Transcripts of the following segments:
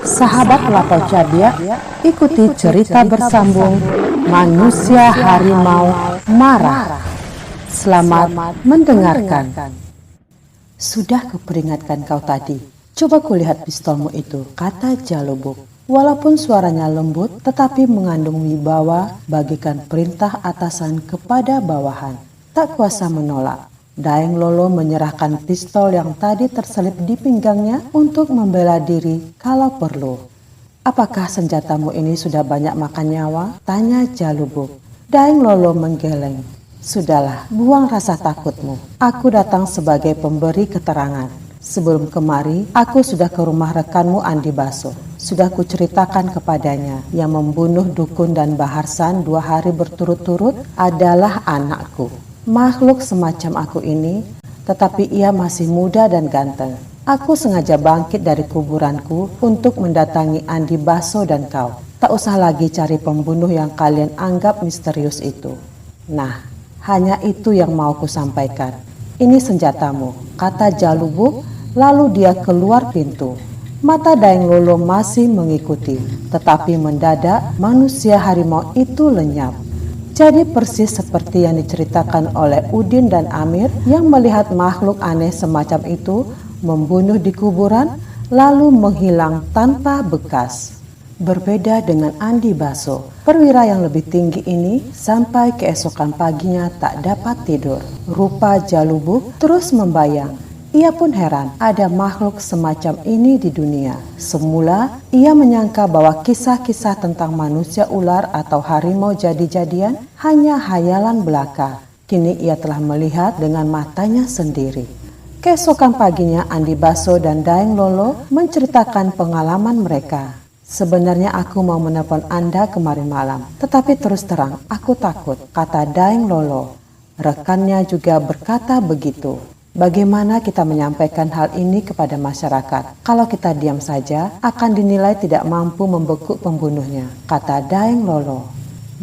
Sahabat Lato Cabiak, ikuti cerita bersambung Manusia Harimau Marah. Selamat mendengarkan. Sudah kuperingatkan kau tadi, coba kulihat pistolmu itu, kata Jalubuk. Walaupun suaranya lembut, tetapi mengandung wibawa bagikan perintah atasan kepada bawahan. Tak kuasa menolak. Daeng Lolo menyerahkan pistol yang tadi terselip di pinggangnya untuk membela diri kalau perlu. Apakah senjatamu ini sudah banyak makan nyawa? Tanya Jalubuk. Daeng Lolo menggeleng. Sudahlah, buang rasa takutmu. Aku datang sebagai pemberi keterangan. Sebelum kemari, aku sudah ke rumah rekanmu Andi Baso. Sudah kuceritakan kepadanya yang membunuh Dukun dan Baharsan 2 hari berturut-turut adalah anakku. Makhluk semacam aku ini, tetapi ia masih muda dan ganteng. Aku sengaja bangkit dari kuburanku untuk mendatangi Andi Baso dan kau. Tak usah lagi cari pembunuh yang kalian anggap misterius itu. Nah, hanya itu yang mau kusampaikan. Ini senjatamu, kata Jalubuk, lalu dia keluar pintu. Mata Daeng Lolo masih mengikuti, tetapi mendadak manusia harimau itu lenyap. Jadi persis seperti yang diceritakan oleh Udin dan Amir yang melihat makhluk aneh semacam itu membunuh di kuburan lalu menghilang tanpa bekas. Berbeda dengan Andi Baso, perwira yang lebih tinggi ini sampai keesokan paginya tak dapat tidur. Rupa Jalubuk terus membayang. Ia pun heran ada makhluk semacam ini di dunia. Semula ia menyangka bahwa kisah-kisah tentang manusia ular atau harimau jadi-jadian hanya hayalan belaka. Kini ia telah melihat dengan matanya sendiri. Keesokan paginya Andi Baso dan Daeng Lolo menceritakan pengalaman mereka. Sebenarnya aku mau menelpon Anda kemarin malam, tetapi terus terang aku takut, kata Daeng Lolo. Rekannya juga berkata begitu. Bagaimana kita menyampaikan hal ini kepada masyarakat? Kalau kita diam saja, akan dinilai tidak mampu membekuk pembunuhnya, kata Daeng Lolo.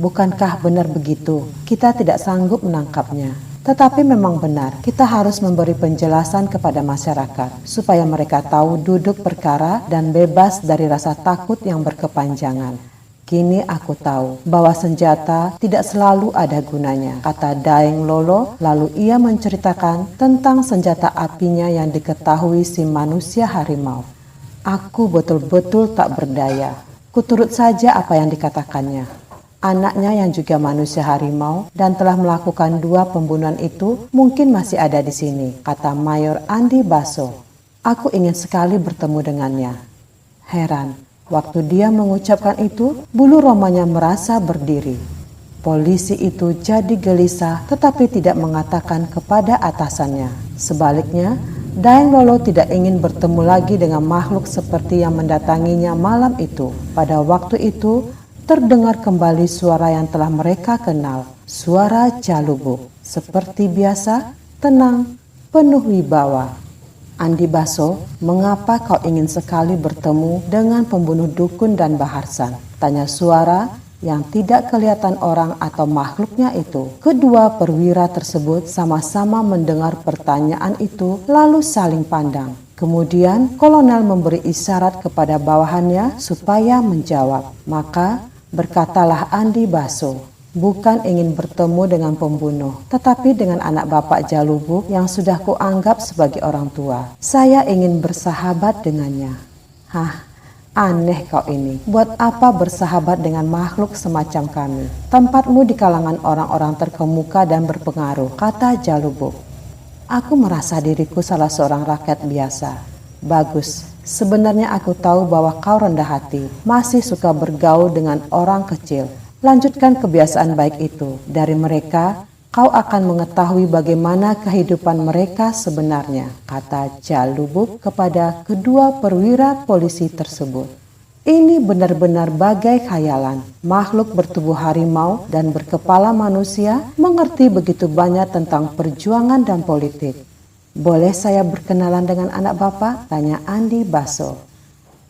Bukankah benar begitu? Kita tidak sanggup menangkapnya. Tetapi memang benar, kita harus memberi penjelasan kepada masyarakat, supaya mereka tahu duduk perkara dan bebas dari rasa takut yang berkepanjangan. Kini aku tahu bahwa senjata tidak selalu ada gunanya, kata Daeng Lolo, lalu ia menceritakan tentang senjata apinya yang diketahui si manusia harimau. Aku betul-betul tak berdaya, kuturut saja apa yang dikatakannya. Anaknya yang juga manusia harimau dan telah melakukan 2 pembunuhan itu mungkin masih ada di sini, kata Mayor Andi Baso. Aku ingin sekali bertemu dengannya. Heran. Waktu dia mengucapkan itu, bulu romanya merasa berdiri. Polisi itu jadi gelisah tetapi tidak mengatakan kepada atasannya. Sebaliknya, Daeng Lolo tidak ingin bertemu lagi dengan makhluk seperti yang mendatanginya malam itu. Pada waktu itu, terdengar kembali suara yang telah mereka kenal. Suara Jalubuk. Seperti biasa, tenang, penuh wibawa. Andi Baso, mengapa kau ingin sekali bertemu dengan pembunuh Dukun dan Baharsan? Tanya suara yang tidak kelihatan orang atau makhluknya itu. Kedua perwira tersebut sama-sama mendengar pertanyaan itu lalu saling pandang. Kemudian kolonel memberi isyarat kepada bawahannya supaya menjawab. Maka berkatalah Andi Baso. Bukan ingin bertemu dengan pembunuh, tetapi dengan anak bapak Jalubuk yang sudah kuanggap sebagai orang tua. Saya ingin bersahabat dengannya. Hah, aneh kau ini. Buat apa bersahabat dengan makhluk semacam kami? Tempatmu di kalangan orang-orang terkemuka dan berpengaruh, kata Jalubuk. Aku merasa diriku salah seorang rakyat biasa. Bagus, sebenarnya aku tahu bahwa kau rendah hati, masih suka bergaul dengan orang kecil. Lanjutkan kebiasaan baik itu. Dari mereka, kau akan mengetahui bagaimana kehidupan mereka sebenarnya, kata Jalubuk kepada kedua perwira polisi tersebut. Ini benar-benar bagai khayalan. Makhluk bertubuh harimau dan berkepala manusia mengerti begitu banyak tentang perjuangan dan politik. Boleh saya berkenalan dengan anak bapak? Tanya Andi Baso.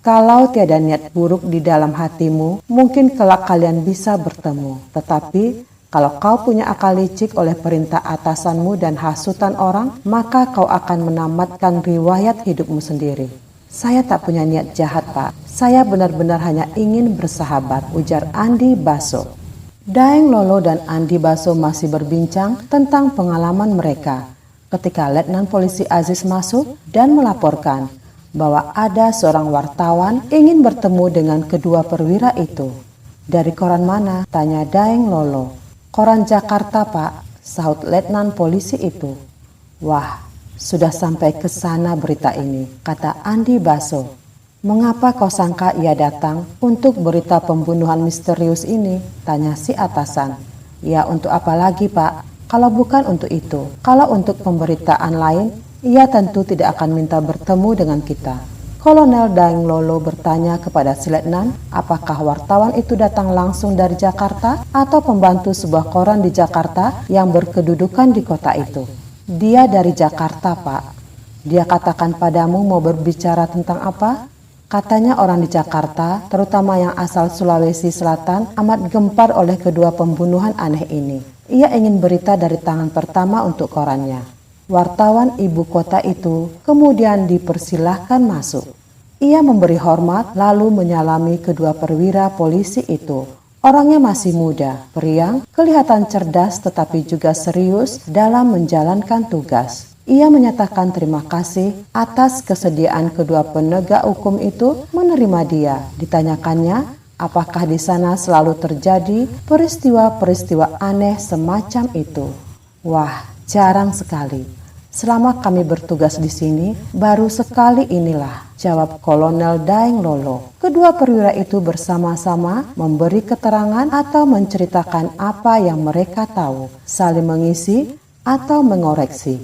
Kalau tiada niat buruk di dalam hatimu, mungkin kelak kalian bisa bertemu. Tetapi kalau kau punya akal licik oleh perintah atasanmu dan hasutan orang, maka kau akan menamatkan riwayat hidupmu sendiri. Saya tak punya niat jahat, Pak. Saya benar-benar hanya ingin bersahabat, ujar Andi Baso. Daeng Lolo dan Andi Baso masih berbincang tentang pengalaman mereka ketika Letnan Polisi Aziz masuk dan melaporkan bahwa ada seorang wartawan ingin bertemu dengan kedua perwira itu. Dari koran mana? Tanya Daeng Lolo. Koran Jakarta, Pak, sahut Letnan Polisi itu. Wah, sudah sampai ke sana berita ini, kata Andi Baso. Mengapa kau sangka ia datang untuk berita pembunuhan misterius ini? Tanya si atasan. Ya, untuk apa lagi, Pak? Kalau bukan untuk itu. Kalau untuk pemberitaan lain, ia tentu tidak akan minta bertemu dengan kita. Kolonel Daeng Lolo bertanya kepada si Letnan, apakah wartawan itu datang langsung dari Jakarta atau pembantu sebuah koran di Jakarta yang berkedudukan di kota itu. Dia dari Jakarta, Pak. Dia katakan padamu mau berbicara tentang apa? Katanya orang di Jakarta, terutama yang asal Sulawesi Selatan, amat gempar oleh kedua pembunuhan aneh ini. Ia ingin berita dari tangan pertama untuk korannya. Wartawan ibu kota itu kemudian dipersilahkan masuk. Ia memberi hormat lalu menyalami kedua perwira polisi itu. Orangnya masih muda, periang, kelihatan cerdas tetapi juga serius dalam menjalankan tugas. Ia menyatakan terima kasih atas kesediaan kedua penegak hukum itu menerima dia. Ditanyakannya, apakah di sana selalu terjadi peristiwa-peristiwa aneh semacam itu? Wah, jarang sekali. Selama kami bertugas di sini, baru sekali inilah, jawab Kolonel Daeng Lolo. Kedua perwira itu bersama-sama memberi keterangan atau menceritakan apa yang mereka tahu, saling mengisi atau mengoreksi.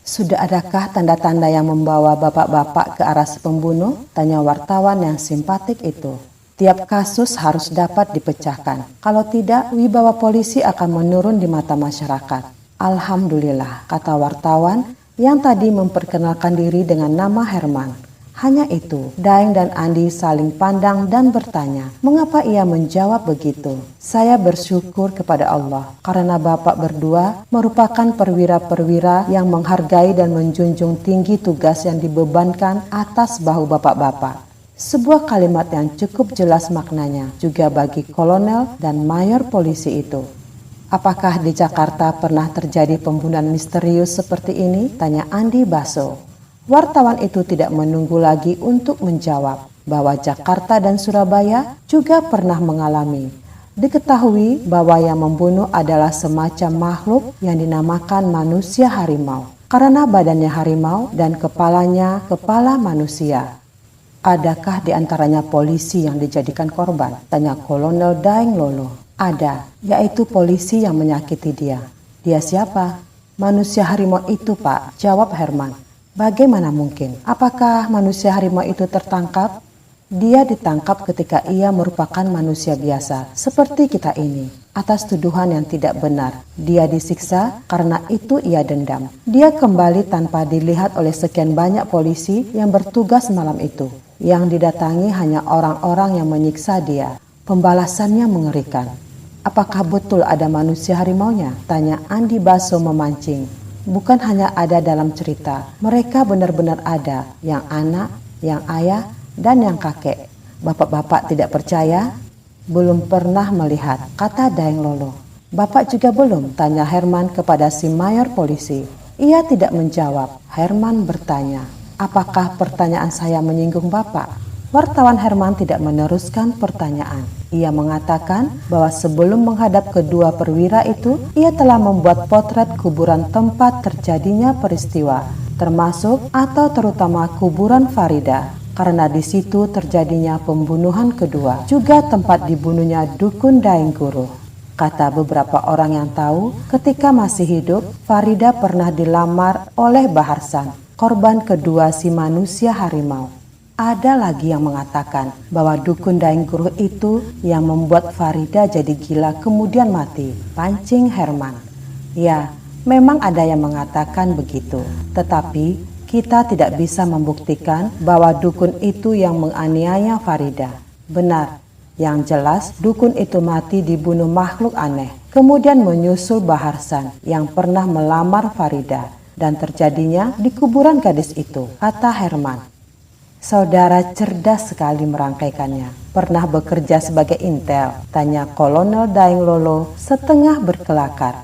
Sudah adakah tanda-tanda yang membawa bapak-bapak ke arah si pembunuh? Tanya wartawan yang simpatik itu. Tiap kasus harus dapat dipecahkan. Kalau tidak, wibawa polisi akan menurun di mata masyarakat. Alhamdulillah, kata wartawan yang tadi memperkenalkan diri dengan nama Herman. Hanya itu, Daeng dan Andi saling pandang dan bertanya, mengapa ia menjawab begitu? Saya bersyukur kepada Allah, karena bapak berdua merupakan perwira-perwira yang menghargai dan menjunjung tinggi tugas yang dibebankan atas bahu bapak-bapak. Sebuah kalimat yang cukup jelas maknanya juga bagi kolonel dan mayor polisi itu. Apakah di Jakarta pernah terjadi pembunuhan misterius seperti ini? Tanya Andi Baso. Wartawan itu tidak menunggu lagi untuk menjawab bahwa Jakarta dan Surabaya juga pernah mengalami. Diketahui bahwa yang membunuh adalah semacam makhluk yang dinamakan manusia harimau. Karena badannya harimau dan kepalanya kepala manusia. Adakah di antaranya polisi yang dijadikan korban? Tanya Kolonel Daeng Lolo. Ada, yaitu polisi yang menyakiti dia. Dia siapa? Manusia harimau itu, Pak, jawab Herman. Bagaimana mungkin? Apakah manusia harimau itu tertangkap? Dia ditangkap ketika ia merupakan manusia biasa, seperti kita ini, atas tuduhan yang tidak benar. Dia disiksa karena itu ia dendam. Dia kembali tanpa dilihat oleh sekian banyak polisi yang bertugas malam itu. Yang didatangi hanya orang-orang yang menyiksa dia. Pembalasannya mengerikan. Apakah betul ada manusia harimaunya? Tanya Andi Baso memancing. Bukan hanya ada dalam cerita, mereka benar-benar ada, yang anak, yang ayah, dan yang kakek. Bapak-bapak tidak percaya? Belum pernah melihat, kata Daeng Lolo. Bapak juga belum, tanya Herman kepada si mayor polisi. Ia tidak menjawab. Herman bertanya, apakah pertanyaan saya menyinggung Bapak? Wartawan Herman tidak meneruskan pertanyaan. Ia mengatakan bahwa sebelum menghadap kedua perwira itu, ia telah membuat potret kuburan tempat terjadinya peristiwa, termasuk atau terutama kuburan Farida, karena di situ terjadinya pembunuhan kedua, juga tempat dibunuhnya dukun Daeng Guru. Kata beberapa orang yang tahu, ketika masih hidup, Farida pernah dilamar oleh Baharsan, korban kedua si manusia harimau. Ada lagi yang mengatakan bahwa dukun Daeng Guru itu yang membuat Farida jadi gila kemudian mati, pancing Herman. Ya, memang ada yang mengatakan begitu, tetapi kita tidak bisa membuktikan bahwa dukun itu yang menganiaya Farida. Benar, yang jelas dukun itu mati dibunuh makhluk aneh. Kemudian menyusul Baharsan yang pernah melamar Farida dan terjadinya di kuburan gadis itu, kata Herman. Saudara cerdas sekali merangkaikannya. Pernah bekerja sebagai intel? Tanya Kolonel Daeng Lolo setengah berkelakar.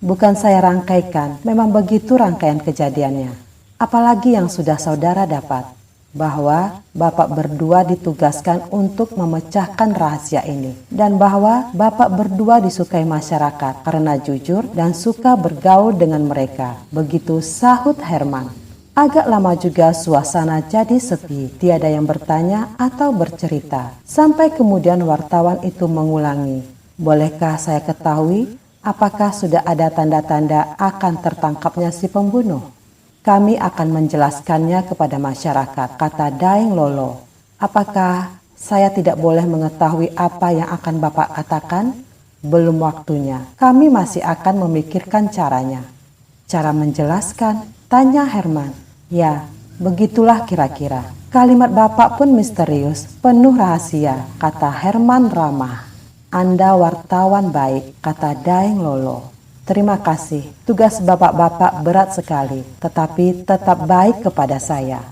Bukan saya rangkaikan, memang begitu rangkaian kejadiannya. Apalagi yang sudah saudara dapat, bahwa Bapak berdua ditugaskan untuk memecahkan rahasia ini, dan bahwa Bapak berdua disukai masyarakat karena jujur dan suka bergaul dengan mereka. Begitu sahut Herman. Agak lama juga suasana jadi sepi, tiada yang bertanya atau bercerita. Sampai kemudian wartawan itu mengulangi, "Bolehkah saya ketahui apakah sudah ada tanda-tanda akan tertangkapnya si pembunuh?" "Kami akan menjelaskannya kepada masyarakat," kata Daeng Lolo. "Apakah saya tidak boleh mengetahui apa yang akan Bapak katakan?" "Belum waktunya, kami masih akan memikirkan caranya." "Cara menjelaskan?" tanya Herman. "Ya, begitulah kira-kira. Kalimat Bapak pun misterius, penuh rahasia," kata Herman ramah. "Anda wartawan baik," kata Daeng Lolo. "Terima kasih, tugas Bapak-bapak berat sekali, tetapi tetap baik kepada saya."